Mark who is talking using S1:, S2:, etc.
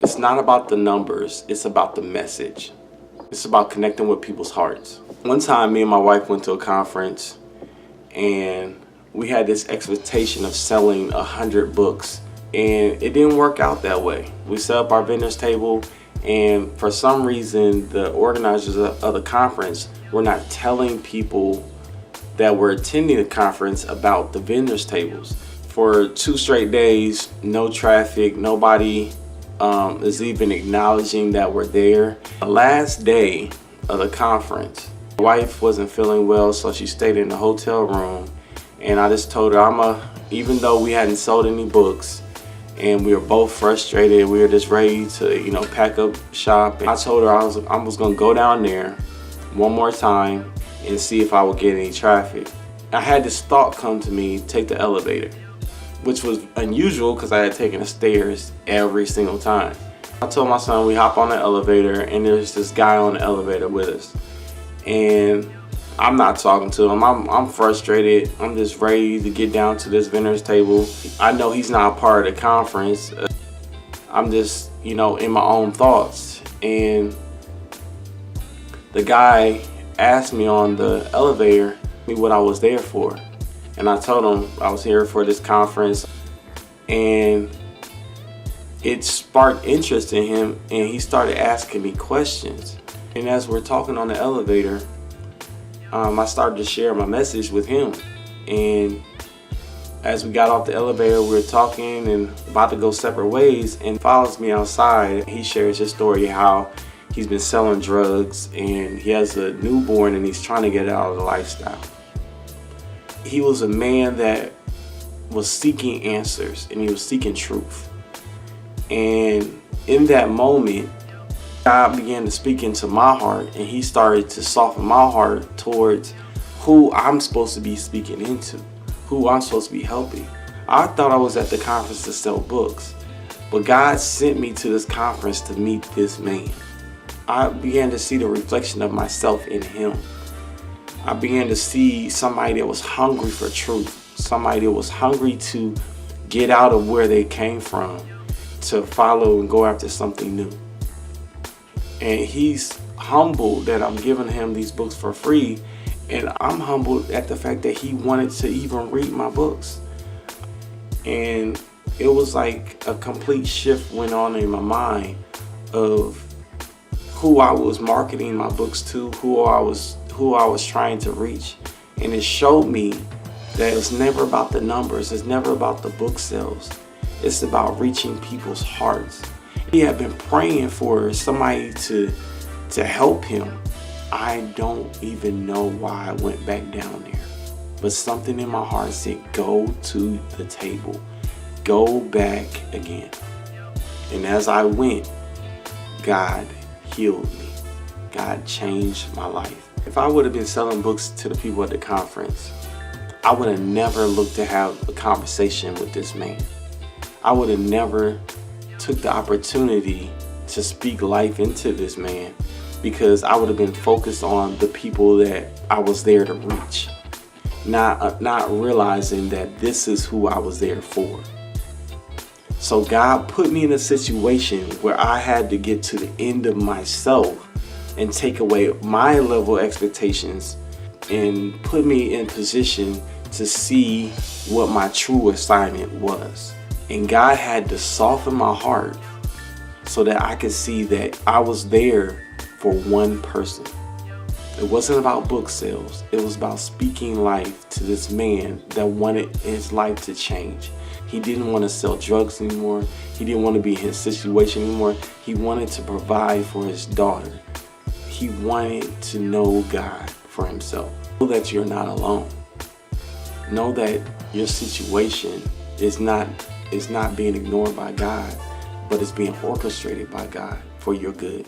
S1: It's not about the numbers, it's about the message. It's about connecting with people's hearts. One time, me and my wife went to a conference and we had this expectation of selling 100 books, and it didn't work out that way. We set up our vendors table, and for some reason, the organizers of the conference were not telling people that were attending the conference about the vendors tables. For 2 straight days, no traffic, nobody is even acknowledging that we're there. The last day of the conference, my wife wasn't feeling well, so she stayed in the hotel room, and I just told her even though we hadn't sold any books and we were both frustrated, we were just ready to pack up shop, and I told her I was gonna go down there one more time and see if I would get any traffic. I had this thought come to me: take the elevator, which was unusual because I had taken the stairs every single time. I told my son we hop on the elevator, and there's this guy on the elevator with us, and I'm not talking to him. I'm frustrated. I'm just ready to get down to this vendor's table. I know he's not a part of the conference. I'm just in my own thoughts, and the guy asked me on the elevator what I was there for. And I told him I was here for this conference, and it sparked interest in him, and he started asking me questions. And as we're talking on the elevator, I started to share my message with him. And as we got off the elevator, we were talking and about to go separate ways, and follows me outside. He shares his story, how he's been selling drugs and he has a newborn and he's trying to get out of the lifestyle. He was a man that was seeking answers, and he was seeking truth. And in that moment, God began to speak into my heart, and he started to soften my heart towards who I'm supposed to be speaking into, who I'm supposed to be helping. I thought I was at the conference to sell books, but God sent me to this conference to meet this man. I began to see the reflection of myself in him. I began to see somebody that was hungry for truth, somebody that was hungry to get out of where they came from, to follow and go after something new. And he's humbled that I'm giving him these books for free, and I'm humbled at the fact that he wanted to even read my books. And it was like a complete shift went on in my mind of who I was marketing my books to, who I was trying to reach. And it showed me that it's never about the numbers, it's never about the book sales, it's about reaching people's hearts. He had been praying for somebody to help him. I don't even know why I went back down there, but something in my heart said, go to the table, go back again. And as I went, God healed me. God changed my life. If I would have been selling books to the people at the conference, I would have never looked to have a conversation with this man. I would have never took the opportunity to speak life into this man, because I would have been focused on the people that I was there to reach, not realizing that this is who I was there for. So God put me in a situation where I had to get to the end of myself and take away my level of expectations and put me in position to see what my true assignment was. And God had to soften my heart so that I could see that I was there for one person. It wasn't about book sales. It was about speaking life to this man that wanted his life to change. He didn't want to sell drugs anymore. He didn't want to be in his situation anymore. He wanted to provide for his daughter. He wanted to know God for himself. Know that you're not alone. Know that your situation is not being ignored by God, but it's being orchestrated by God for your good.